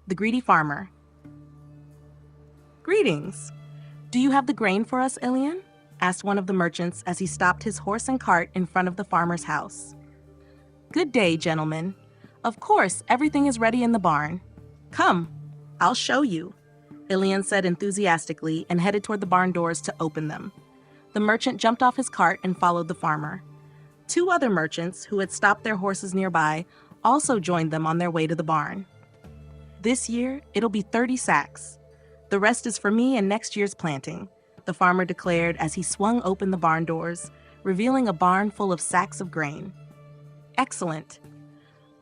The Greedy Farmer. "Greetings. Do you have the grain for us, Ilian?" asked one of the merchants as he stopped his horse and cart in front of the farmer's house. "Good day, gentlemen. Of course, everything is ready in the barn. Come, I'll show you," Ilian said enthusiastically and headed toward the barn doors to open them. The merchant jumped off his cart and followed the farmer. Two other merchants, who had stopped their horses nearby, also joined them on their way to the barn. "This year, it'll be 30 sacks. The rest is for me and next year's planting," the farmer declared as he swung open the barn doors, revealing a barn full of sacks of grain. "Excellent.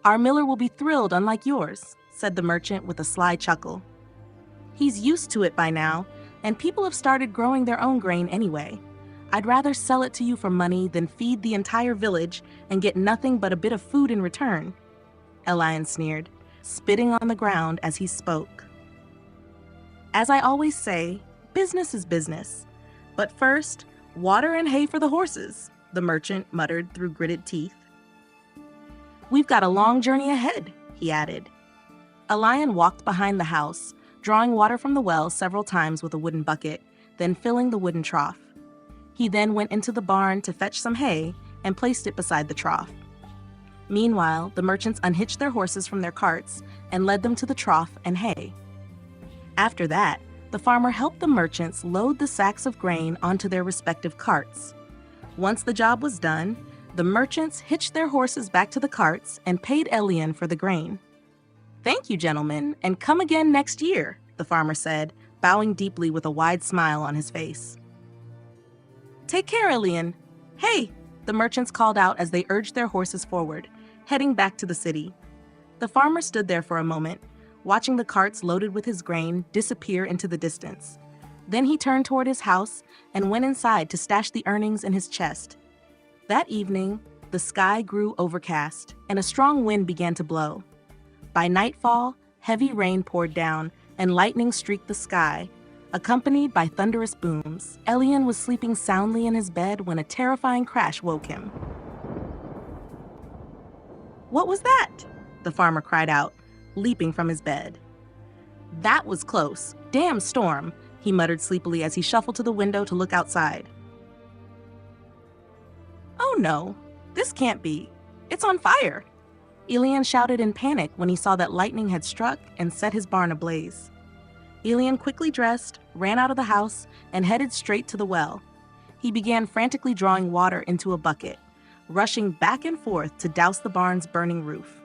Our miller will be thrilled, unlike yours," said the merchant with a sly chuckle. "He's used to it by now, and people have started growing their own grain anyway. I'd rather sell it to you for money than feed the entire village and get nothing but a bit of food in return," Ilian sneered, spitting on the ground as he spoke. "As I always say, business is business. But first, water and hay for the horses," the merchant muttered through gritted teeth. "We've got a long journey ahead," he added. Ilian walked behind the house, drawing water from the well several times with a wooden bucket, then filling the wooden trough. He then went into the barn to fetch some hay and placed it beside the trough. Meanwhile, the merchants unhitched their horses from their carts and led them to the trough and hay. After that, the farmer helped the merchants load the sacks of grain onto their respective carts. Once the job was done, the merchants hitched their horses back to the carts and paid Ilian for the grain. "Thank you, gentlemen, and come again next year," the farmer said, bowing deeply with a wide smile on his face. "Take care, Ilian. Hey!" the merchants called out as they urged their horses forward, heading back to the city. The farmer stood there for a moment, watching the carts loaded with his grain disappear into the distance. Then he turned toward his house and went inside to stash the earnings in his chest. That evening, the sky grew overcast, and a strong wind began to blow. By nightfall, heavy rain poured down, and lightning streaked the sky, accompanied by thunderous booms. Ilian was sleeping soundly in his bed when a terrifying crash woke him. "What was that?" the farmer cried out, leaping from his bed. "That was close. Damn storm," he muttered sleepily as he shuffled to the window to look outside. "Oh no, this can't be. It's on fire!" Ilian shouted in panic when he saw that lightning had struck and set his barn ablaze. Ilian quickly dressed, ran out of the house, and headed straight to the well. He began frantically drawing water into a bucket, rushing back and forth to douse the barn's burning roof.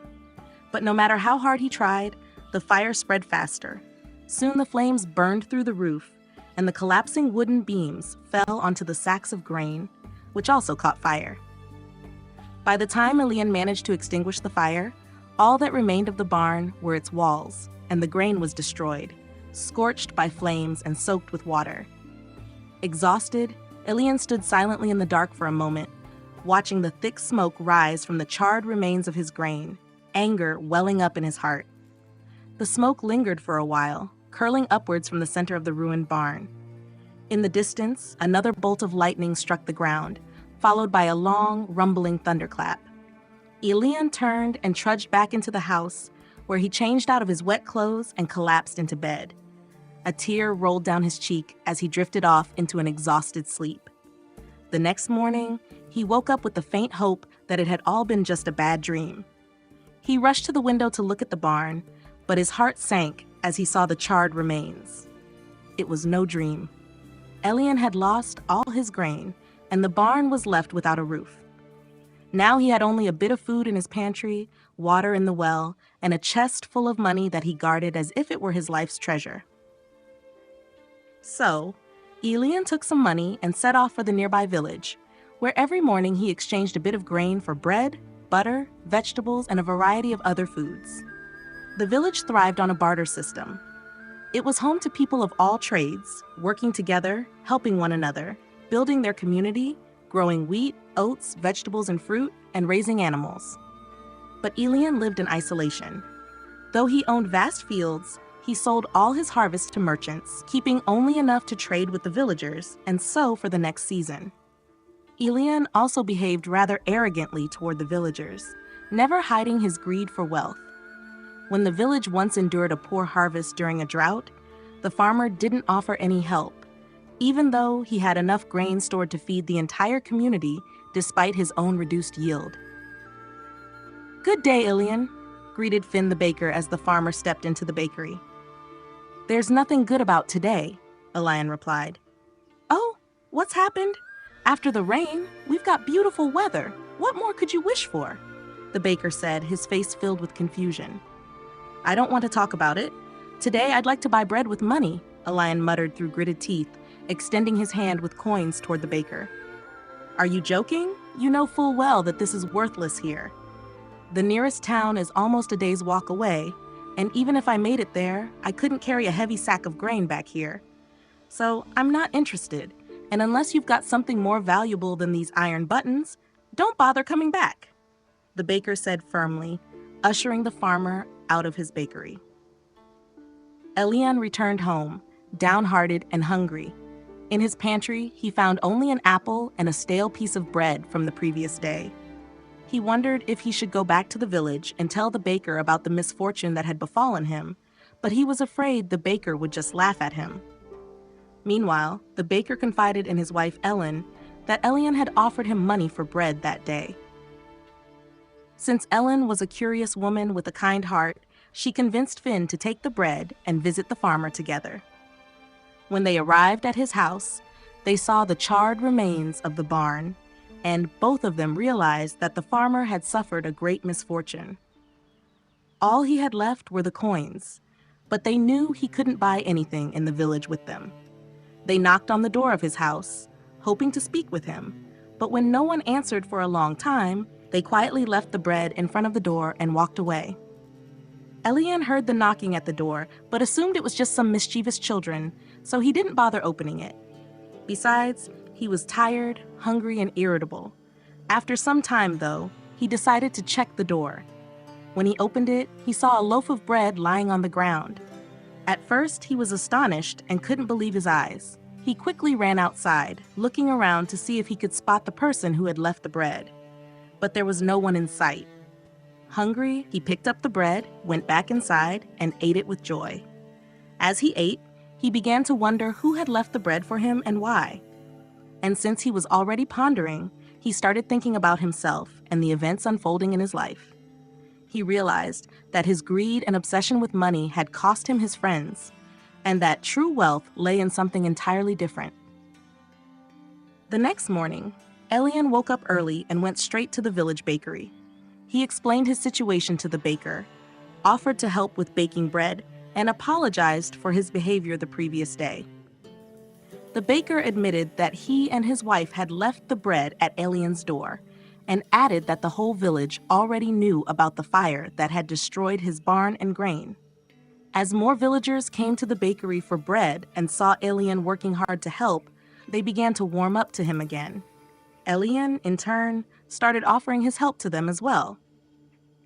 But no matter how hard he tried, the fire spread faster. Soon the flames burned through the roof, and the collapsing wooden beams fell onto the sacks of grain, which also caught fire. By the time Ilian managed to extinguish the fire, all that remained of the barn were its walls, and the grain was destroyed, scorched by flames and soaked with water. Exhausted, Ilian stood silently in the dark for a moment, watching the thick smoke rise from the charred remains of his grain, anger welling up in his heart. The smoke lingered for a while, curling upwards from the center of the ruined barn. In the distance, another bolt of lightning struck the ground, followed by a long, rumbling thunderclap. Ilian turned and trudged back into the house, where he changed out of his wet clothes and collapsed into bed. A tear rolled down his cheek as he drifted off into an exhausted sleep. The next morning, he woke up with the faint hope that it had all been just a bad dream. He rushed to the window to look at the barn, but his heart sank as he saw the charred remains. It was no dream. Ilian had lost all his grain, and the barn was left without a roof. Now he had only a bit of food in his pantry, water in the well, and a chest full of money that he guarded as if it were his life's treasure. So, Ilian took some money and set off for the nearby village, where every morning he exchanged a bit of grain for bread, butter, vegetables, and a variety of other foods. The village thrived on a barter system. It was home to people of all trades, working together, helping one another, building their community, growing wheat, oats, vegetables, and fruit, and raising animals. But Ilian lived in isolation. Though he owned vast fields, he sold all his harvest to merchants, keeping only enough to trade with the villagers and sow for the next season. Ilian also behaved rather arrogantly toward the villagers, never hiding his greed for wealth. When the village once endured a poor harvest during a drought, the farmer didn't offer any help, even though he had enough grain stored to feed the entire community despite his own reduced yield. "Good day, Ilian," greeted Finn the baker as the farmer stepped into the bakery. "There's nothing good about today," Ilian replied. "Oh, what's happened? After the rain, we've got beautiful weather. What more could you wish for?" the baker said, his face filled with confusion. "I don't want to talk about it. Today I'd like to buy bread with money," Ilian muttered through gritted teeth, extending his hand with coins toward the baker. "Are you joking? You know full well that this is worthless here. The nearest town is almost a day's walk away, and even if I made it there, I couldn't carry a heavy sack of grain back here. So I'm not interested, and unless you've got something more valuable than these iron buttons, don't bother coming back," the baker said firmly, ushering the farmer out of his bakery. Elian returned home, downhearted and hungry. In his pantry, he found only an apple and a stale piece of bread from the previous day. He wondered if he should go back to the village and tell the baker about the misfortune that had befallen him, but he was afraid the baker would just laugh at him. Meanwhile, the baker confided in his wife Ellen that Elian had offered him money for bread that day. Since Ellen was a curious woman with a kind heart, she convinced Finn to take the bread and visit the farmer together. When they arrived at his house, they saw the charred remains of the barn, and both of them realized that the farmer had suffered a great misfortune. All he had left were the coins, but they knew he couldn't buy anything in the village with them. They knocked on the door of his house, hoping to speak with him, but when no one answered for a long time, they quietly left the bread in front of the door and walked away. Elian heard the knocking at the door, but assumed it was just some mischievous children, so he didn't bother opening it. Besides, he was tired, hungry, and irritable. After some time, though, he decided to check the door. When he opened it, he saw a loaf of bread lying on the ground. At first, he was astonished and couldn't believe his eyes. He quickly ran outside, looking around to see if he could spot the person who had left the bread. But there was no one in sight. Hungry, he picked up the bread, went back inside, and ate it with joy. As he ate, he began to wonder who had left the bread for him and why. And since he was already pondering, he started thinking about himself and the events unfolding in his life. He realized that his greed and obsession with money had cost him his friends, and that true wealth lay in something entirely different. The next morning, Elian woke up early and went straight to the village bakery. He explained his situation to the baker, offered to help with baking bread, and apologized for his behavior the previous day. The baker admitted that he and his wife had left the bread at Elian's door, and added that the whole village already knew about the fire that had destroyed his barn and grain. As more villagers came to the bakery for bread and saw Elian working hard to help, they began to warm up to him again. Elian, in turn, started offering his help to them as well.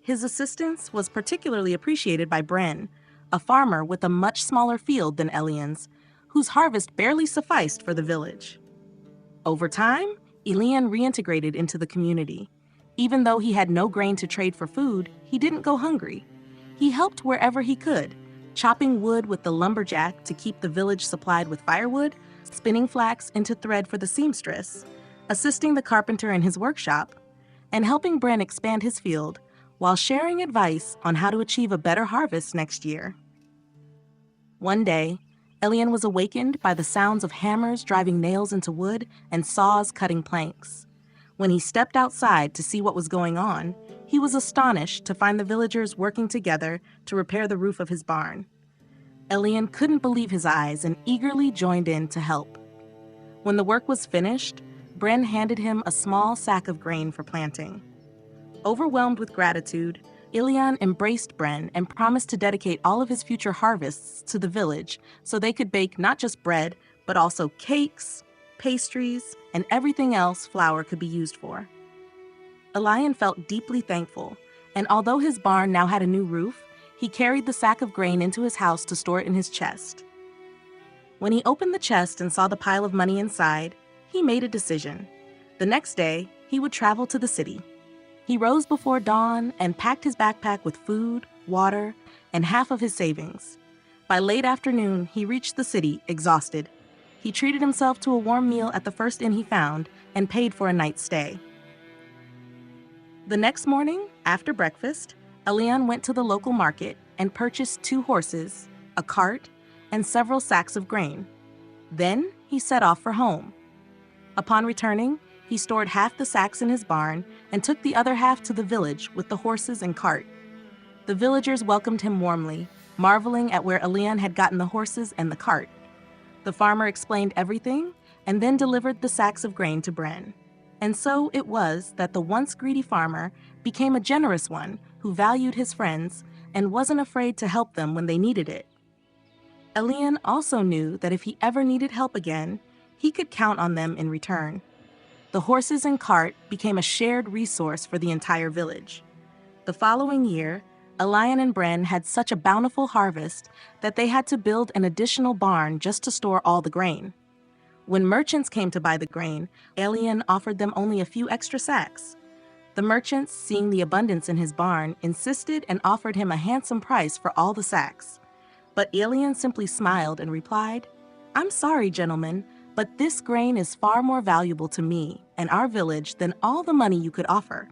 His assistance was particularly appreciated by Bren, a farmer with a much smaller field than Elian's, whose harvest barely sufficed for the village. Over time, Elian reintegrated into the community. Even though he had no grain to trade for food, he didn't go hungry. He helped wherever he could, chopping wood with the lumberjack to keep the village supplied with firewood, spinning flax into thread for the seamstress, assisting the carpenter in his workshop, and helping Bren expand his field while sharing advice on how to achieve a better harvest next year. One day, Elian was awakened by the sounds of hammers driving nails into wood and saws cutting planks. When he stepped outside to see what was going on, he was astonished to find the villagers working together to repair the roof of his barn. Elian couldn't believe his eyes and eagerly joined in to help. When the work was finished, Bren handed him a small sack of grain for planting. Overwhelmed with gratitude, Elian embraced Bren and promised to dedicate all of his future harvests to the village so they could bake not just bread, but also cakes, pastries, and everything else flour could be used for. Elian felt deeply thankful, and although his barn now had a new roof, he carried the sack of grain into his house to store it in his chest. When he opened the chest and saw the pile of money inside, he made a decision. The next day, he would travel to the city. He rose before dawn and packed his backpack with food, water, and half of his savings. By late afternoon, he reached the city, exhausted. He treated himself to a warm meal at the first inn he found and paid for a night's stay. The next morning, after breakfast, Elian went to the local market and purchased 2 horses, a cart, and several sacks of grain. Then he set off for home. Upon returning, he stored half the sacks in his barn and took the other half to the village with the horses and cart. The villagers welcomed him warmly, marveling at where Elian had gotten the horses and the cart. The farmer explained everything and then delivered the sacks of grain to Bren. And so it was that the once greedy farmer became a generous one who valued his friends and wasn't afraid to help them when they needed it. Elian also knew that if he ever needed help again, he could count on them in return. The horses and cart became a shared resource for the entire village. The following year, Elian and Bren had such a bountiful harvest that they had to build an additional barn just to store all the grain. When merchants came to buy the grain, Elian offered them only a few extra sacks. The merchants, seeing the abundance in his barn, insisted and offered him a handsome price for all the sacks. But Elian simply smiled and replied, "I'm sorry, gentlemen, but this grain is far more valuable to me and our village than all the money you could offer."